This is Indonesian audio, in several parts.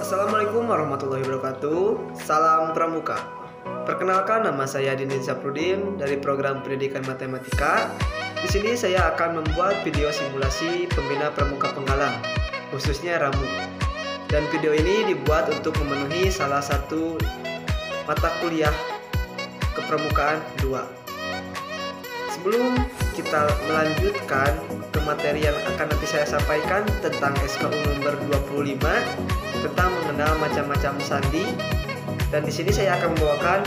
Assalamualaikum warahmatullahi wabarakatuh. Salam Pramuka. Perkenalkan, nama saya Dindin Saprudin dari program Pendidikan Matematika. Di sini saya akan membuat video simulasi pembina pramuka penggalang, khususnya Ramu. Dan video ini dibuat untuk memenuhi salah satu mata kuliah kepramukaan 2. Sebelum kita melanjutkan ke materi yang akan nanti saya sampaikan tentang SKU nomor 25 tentang mengenal macam-macam sandi, dan di sini saya akan membawakan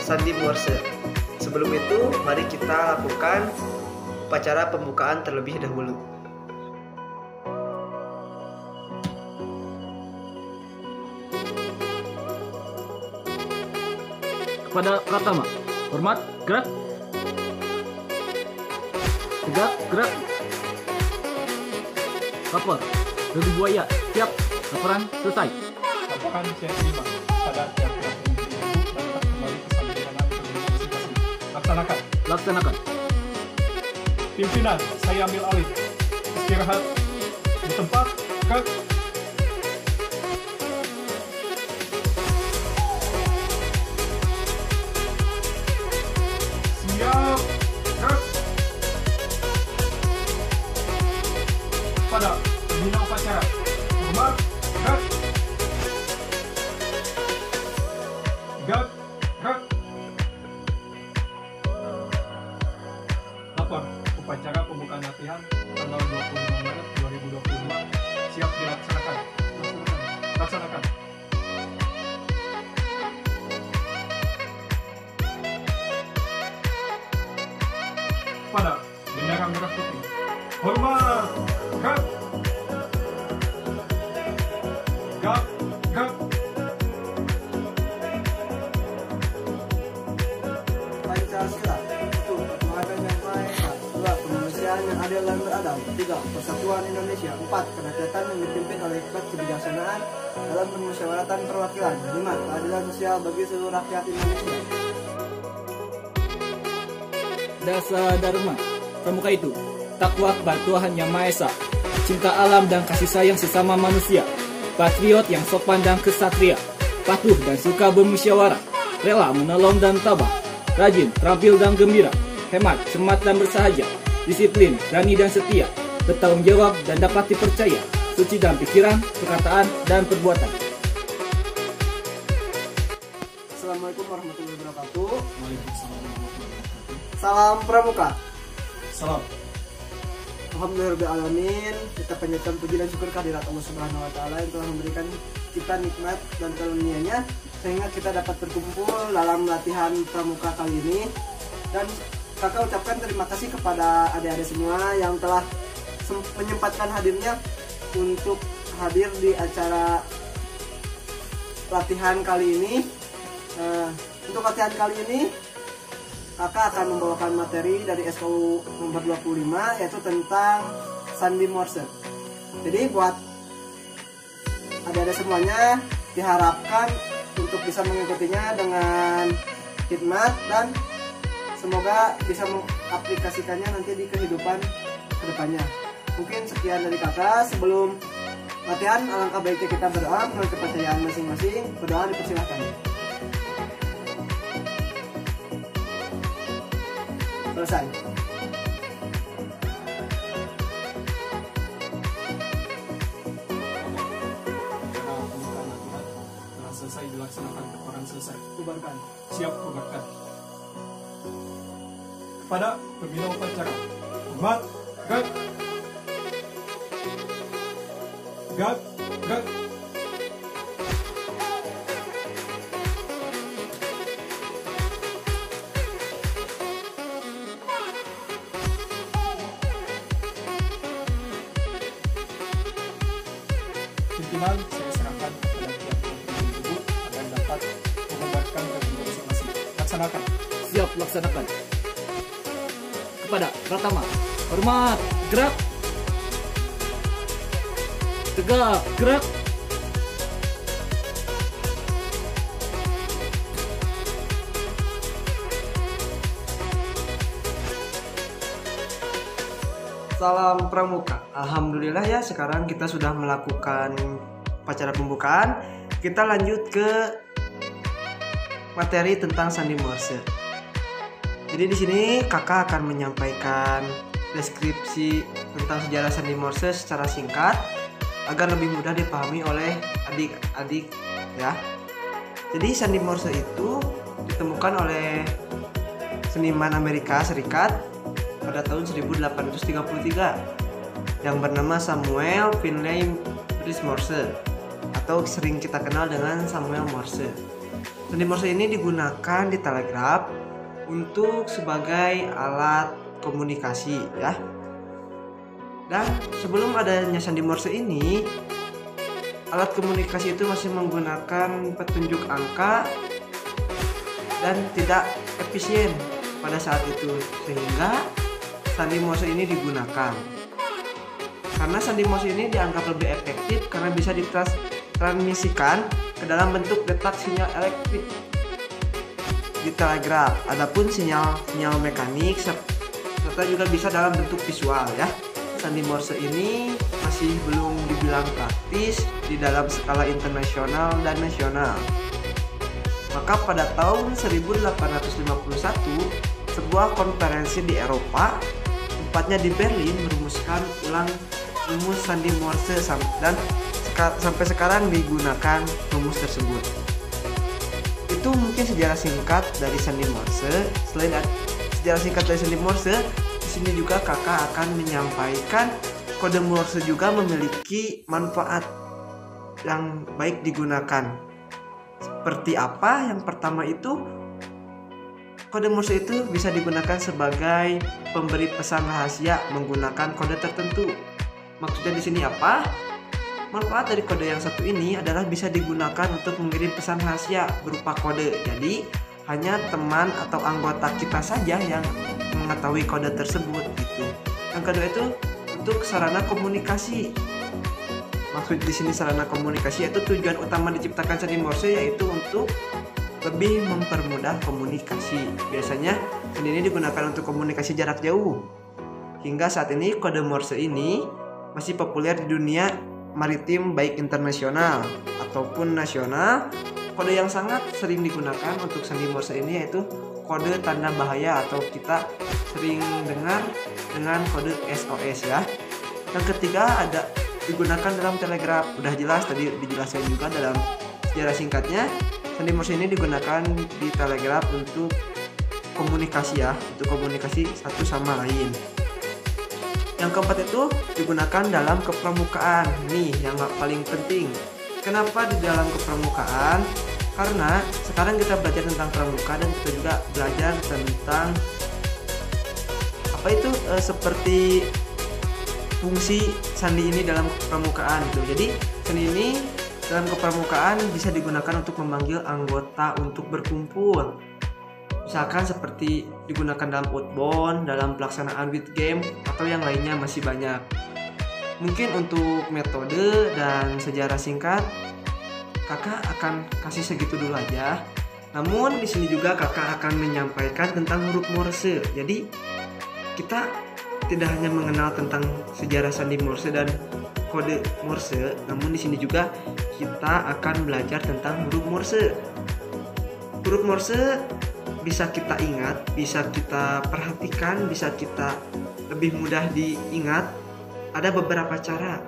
sandi Morse. Sebelum itu, mari kita lakukan upacara pembukaan terlebih dahulu. Kepada Pratama, hormat, gerak. Tegak, gerak. Lapor, Regu Buaya, siap. Laporan selesai. Laporan siap terima pada tiap-tiap ibu dan kembali ke sambilan masing-masing. Laksanakan. Laksanakan. Pimpinan, saya ambil alih. Istirahat di tempat. Gerak. Siap. Gerak. Pada pembina upacara, hormat. Gerak. Gerak. Gerak. Lapor upacara pembukaan latihan tanggal 25 Maret 2025 siap dilaksanakan. Laksanakan. Pada bendera merah putih, hormat. Gerak. Gerak. Gerak. Pancasila. 1. Penguatan yang Maha Esa. 2. Kemanusiaan yang adil dan beradab. 3. Persatuan Indonesia. 4. Kerakyatan yang dipimpin oleh hikmat kebijaksanaan dalam permusyawaratan perwakilan. 5. Keadilan sosial bagi seluruh rakyat Indonesia. Dasar Dharma Pramuka itu takwa kepada Tuhan Yang Maha Esa, cinta alam dan kasih sayang sesama manusia, patriot yang sopan dan kesatria, patuh dan suka bermusyawarah, rela menolong dan tabah, rajin, terampil dan gembira, hemat, cermat dan bersahaja, disiplin, berani dan setia, bertanggung jawab dan dapat dipercaya, suci dalam pikiran, perkataan, dan perbuatan. Assalamualaikum warahmatullahi wabarakatuh. Waalaikumsalam warahmatullahi wabarakatuh. Salam Pramuka. Salam. Alhamdulillahirrahmanirrahim. Kita panjatkan puji dan syukur kehadirat Allah Subhanahu wa Ta'ala yang telah memberikan kita nikmat dan karunia-Nya sehingga kita dapat berkumpul dalam latihan pramuka kali ini. Dan kakak ucapkan terima kasih kepada adik-adik semua yang telah menyempatkan hadirnya untuk hadir di acara latihan kali ini. Untuk latihan kali ini kakak akan membawakan materi dari SKU nomor 25, yaitu tentang sandi Morse. Jadi buat adik-adik semuanya diharapkan untuk bisa mengikutinya dengan hikmat dan semoga bisa mengaplikasikannya nanti di kehidupan kedepannya. Mungkin sekian dari kakak. Sebelum latihan, alangkah baiknya kita berdoa menurut kepercayaan masing-masing. Berdoa dipersilahkan. Selesai. Pembukaan latihan telah selesai dilaksanakan. Laporan selesai. Bubarkan. Siap bubarkan. Kepada pembina upacara, hormat. Gerak. Gerak. Gerak. Pimpinan, saya serahkan kepada tiap-tiap ibu agar dapat mengubarkan bagi masing-masing. Laksanakan. Siap laksanakan. Kepada Pratama, hormat, gerak. Tegak, gerak. Salam Pramuka. Alhamdulillah ya, sekarang kita sudah melakukan upacara pembukaan, kita lanjut ke materi tentang sandi Morse. Jadi di sini kakak akan menyampaikan deskripsi tentang sejarah sandi Morse secara singkat agar lebih mudah dipahami oleh adik-adik ya. Jadi sandi Morse itu ditemukan oleh seniman Amerika Serikat pada tahun 1833 yang bernama Samuel Finley Morse atau sering kita kenal dengan Samuel Morse. Sandi Morse ini digunakan di telegraf untuk sebagai alat komunikasi ya. Dan sebelum adanya sandi Morse ini, alat komunikasi itu masih menggunakan petunjuk angka dan tidak efisien pada saat itu, sehingga sandi Morse ini digunakan. Karena sandi Morse ini dianggap lebih efektif karena bisa ditransmisikan ke dalam bentuk detak sinyal elektrik di telegraf. Adapun sinyal mekanik serta juga bisa dalam bentuk visual ya. Sandi Morse ini masih belum dibilang praktis di dalam skala internasional dan nasional. Maka pada tahun 1851 sebuah konferensi di Eropa, tempatnya di Berlin, merumuskan ulang rumus sandi Morse dan sampai sekarang digunakan rumus tersebut. Itu mungkin sejarah singkat dari sandi Morse. Selain sejarah singkat dari sandi Morse, di sini juga kakak akan menyampaikan kode Morse juga memiliki manfaat yang baik digunakan. Seperti apa? Yang pertama itu, kode Morse itu bisa digunakan sebagai pemberi pesan rahasia menggunakan kode tertentu. Maksudnya di sini apa? Manfaat dari kode yang satu ini adalah bisa digunakan untuk mengirim pesan rahasia berupa kode. Jadi hanya teman atau anggota kita saja yang mengetahui kode tersebut gitu. Yang kedua itu untuk sarana komunikasi. Maksud di sini sarana komunikasi yaitu tujuan utama diciptakan sandi Morse yaitu untuk lebih mempermudah komunikasi. Biasanya sandi ini digunakan untuk komunikasi jarak jauh. Hingga saat ini kode Morse ini masih populer di dunia maritim baik internasional ataupun nasional. Kode yang sangat sering digunakan untuk sandi Morse ini yaitu kode tanda bahaya atau kita sering dengar dengan kode SOS ya. Yang ketiga ada digunakan dalam telegraf. Udah jelas tadi dijelaskan juga dalam sejarah singkatnya. Sandi Morse ini digunakan di telegraf untuk komunikasi ya, untuk komunikasi satu sama lain. Yang keempat itu digunakan dalam kepramukaan. Nih yang paling penting. Kenapa di dalam kepramukaan? Karena sekarang kita belajar tentang pramuka dan kita juga belajar tentang apa itu seperti fungsi sandi ini dalam kepramukaan gitu. Jadi sandi ini dalam kepramukaan bisa digunakan untuk memanggil anggota untuk berkumpul. Misalkan seperti digunakan dalam outbound, dalam pelaksanaan with game, atau yang lainnya masih banyak. Mungkin untuk metode dan sejarah singkat, kakak akan kasih segitu dulu aja. Namun di sini juga kakak akan menyampaikan tentang huruf Morse. Jadi kita tidak hanya mengenal tentang sejarah sandi Morse dan kode Morse, namun di sini juga kita akan belajar tentang huruf Morse. Huruf Morse bisa kita ingat, bisa kita perhatikan, bisa kita lebih mudah diingat. Ada beberapa cara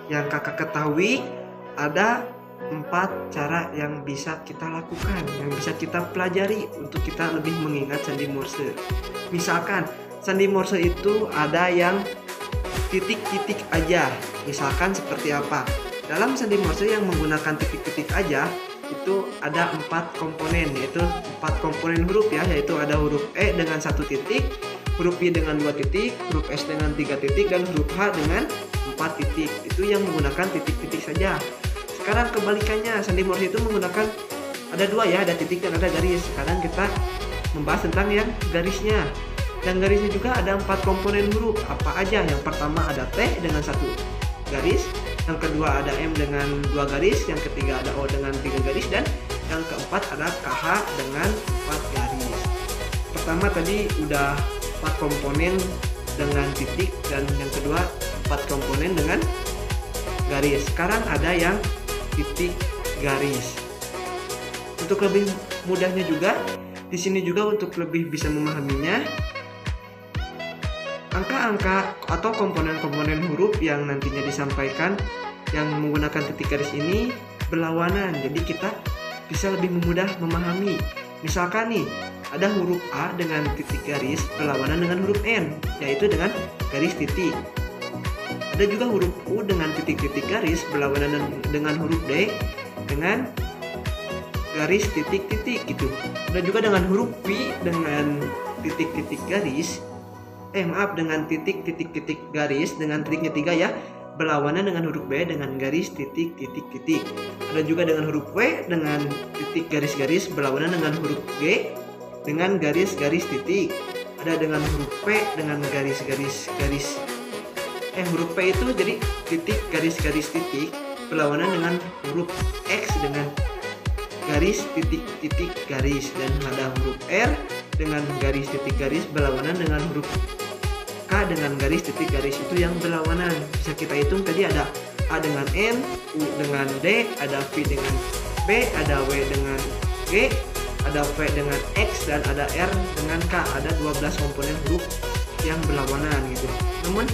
yang kakak ketahui, ada 4 cara yang bisa kita lakukan, yang bisa kita pelajari untuk kita lebih mengingat sandi Morse. Misalkan sandi Morse itu ada yang titik-titik aja. Misalkan seperti apa? Dalam sandi Morse yang menggunakan titik-titik aja itu ada 4 komponen, yaitu 4 komponen huruf ya, yaitu ada huruf E dengan 1 titik, huruf Y dengan 2 titik, huruf S dengan 3 titik, dan huruf H dengan 4 titik. Itu yang menggunakan titik-titik saja. Sekarang kebalikannya, sandi Morse itu menggunakan ada 2 ya, ada titik dan ada garis. Sekarang kita membahas tentang yang garisnya. Dan garisnya juga ada 4 komponen huruf. Apa aja? Yang pertama ada T dengan 1 garis, yang kedua ada M dengan 2 garis, yang ketiga ada O dengan 3 garis, dan yang keempat ada KH dengan 4 garis. Pertama tadi udah 4 komponen dengan titik, dan yang kedua 4 komponen dengan garis. Sekarang ada yang titik garis. Untuk lebih mudahnya juga, di sini juga untuk lebih bisa memahaminya, angka-angka atau komponen-komponen huruf yang nantinya disampaikan yang menggunakan titik garis ini berlawanan. Jadi kita bisa lebih mudah memahami. Misalkan nih, ada huruf A dengan titik garis berlawanan dengan huruf N, yaitu dengan garis titik. Ada juga huruf U dengan titik-titik garis berlawanan dengan huruf D dengan garis titik-titik gitu. Ada juga dengan huruf W dengan titik-titik garis dengan titik-titik-titik garis dengan titiknya 3 ya, berlawanan dengan huruf B dengan garis titik-titik-titik. Ada juga dengan huruf W dengan titik garis-garis berlawanan dengan huruf G dengan garis-garis titik. Ada dengan huruf P dengan garis-garis-garis. Huruf P itu jadi titik garis-garis titik berlawanan dengan huruf X dengan garis titik-titik garis. Dan ada huruf R dengan garis titik garis berlawanan dengan huruf K dengan garis titik garis, itu yang berlawanan. Bisa kita hitung tadi ada A dengan N, U dengan D, ada V dengan B, ada W dengan G, ada V dengan X, dan ada R dengan K. Ada 12 komponen huruf yang berlawanan gitu. Namun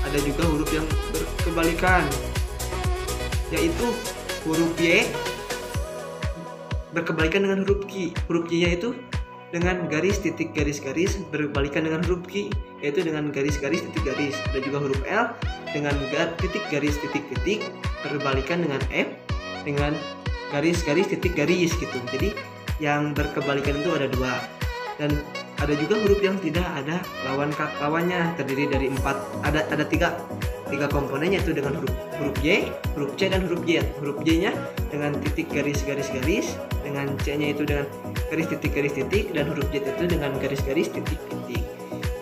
ada juga huruf yang berkebalikan, yaitu huruf Y berkebalikan dengan huruf Q. Huruf Y yaitu dengan garis titik garis-garis berbalikan dengan huruf Q, yaitu dengan garis-garis titik garis. Ada juga huruf L dengan titik garis titik-titik berbalikan dengan F dengan garis-garis titik garis gitu. Jadi yang berkebalikan itu ada 2. Dan ada juga huruf yang tidak ada lawannya, terdiri dari 4. Ada 3 komponen, yaitu dengan huruf Y, huruf C, dan huruf Y. Huruf Y-nya dengan titik garis-garis-garis, dengan C-nya itu dengan garis titik-garis-titik, dan huruf Z itu dengan garis-garis titik-titik.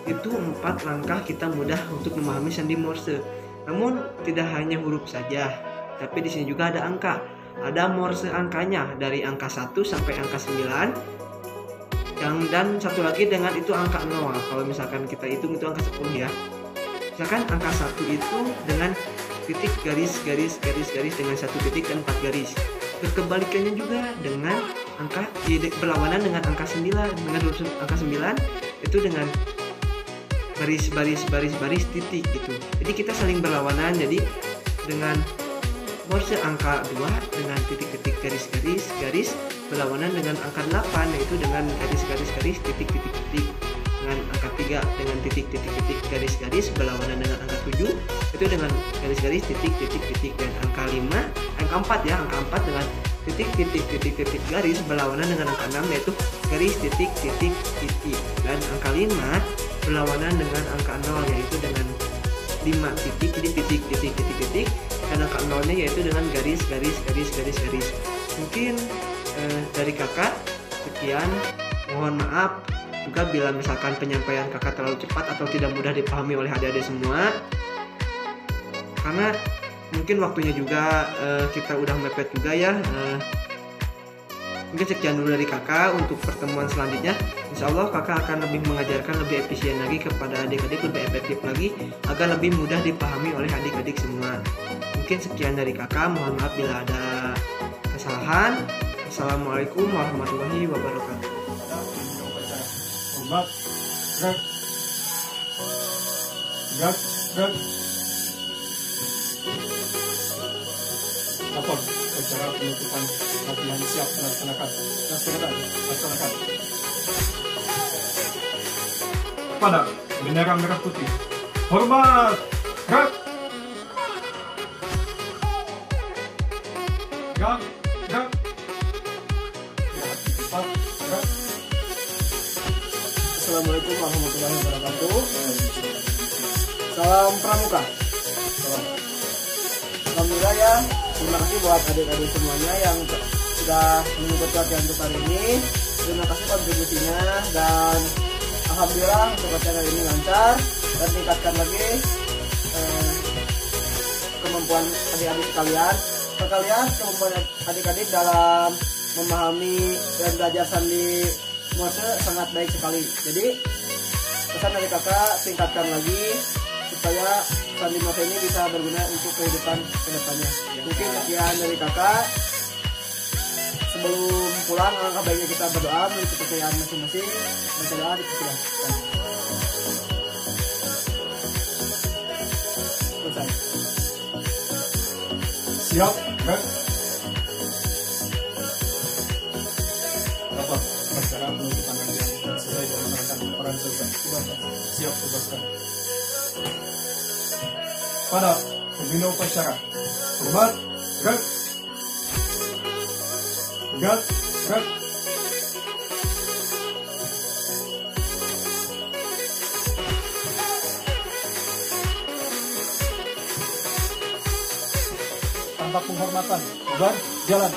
Itu 4 langkah kita mudah untuk memahami sandi Morse. Namun tidak hanya huruf saja, tapi di sini juga ada angka. Ada Morse angkanya dari angka 1 sampai angka 9. Dan satu lagi dengan itu angka 0. Kalau misalkan kita hitung itu angka 10 ya. Misalkan angka 1 itu dengan titik garis-garis dengan 1 titik dan 4 garis. Berkebalikannya juga dengan angka berlawanan dengan angka 9. Dengan angka 9 itu dengan baris titik gitu. Jadi kita saling berlawanan. Jadi dengan Morse angka 2 dengan titik-titik garis berlawanan dengan angka 8, yaitu dengan garis titik-titik. Dengan angka 3 dengan titik-titik garis berlawanan dengan angka 7, itu dengan garis titik-titik. Dan angka 4 ya, angka 4 dengan titik-titik garis berlawanan dengan angka 6, yaitu garis titik-titik. Dan angka 5 berlawanan dengan angka 0, yaitu dengan 5 titik, jadi titik. Dan angka 0-nya yaitu dengan garis. Mungkin dari kakak sekian. Mohon maaf juga bila misalkan penyampaian kakak terlalu cepat atau tidak mudah dipahami oleh adik-adik semua, karena mungkin waktunya juga kita udah mepet juga ya. Mungkin sekian dulu dari kakak. Untuk pertemuan selanjutnya, insya Allah kakak akan lebih mengajarkan lebih efisien lagi kepada adik-adik, lebih efektif lagi agar lebih mudah dipahami oleh adik-adik semua. Mungkin sekian dari kakak. Mohon maaf bila ada kesalahan. Assalamualaikum warahmatullahi wabarakatuh. Hormat, gerak. Lapor acara penutupan latihan siap dilaksanakan. Pada bendera merah putih. Hormat, gerak. Gerak. Assalamualaikum warahmatullahi wabarakatuh. Salam pramuka. Alhamdulillah ya. Terima kasih buat adik-adik semuanya yang sudah mengikuti latihan untuk hari ini. Terima kasih kontribusinya, dan alhamdulillah untuk latihan hari ini lancar, dan tingkatkan lagi kemampuan adik-adik sekalian. Kemampuan adik-adik dalam memahami dan belajar sandi Morse sangat baik sekali. Jadi pesan dari kakak, tingkatkan lagi supaya Sandi Morse ini bisa berguna untuk kehidupan kedepannya. Mungkin sekian dari kakak. Sebelum pulang, alangkah baiknya kita berdoa menurut kepercayaan masing-masing. Baca doa dipersilakan. Selesai. Siap, Red. Bapak, sekarang penutupan yang selesai dilaksanakan. Peran selesai. Siap, tugaskan. Pada pembina upacara, hormat, gerak, gerak, gerak. Tanpa penghormatan, bubar, jalan.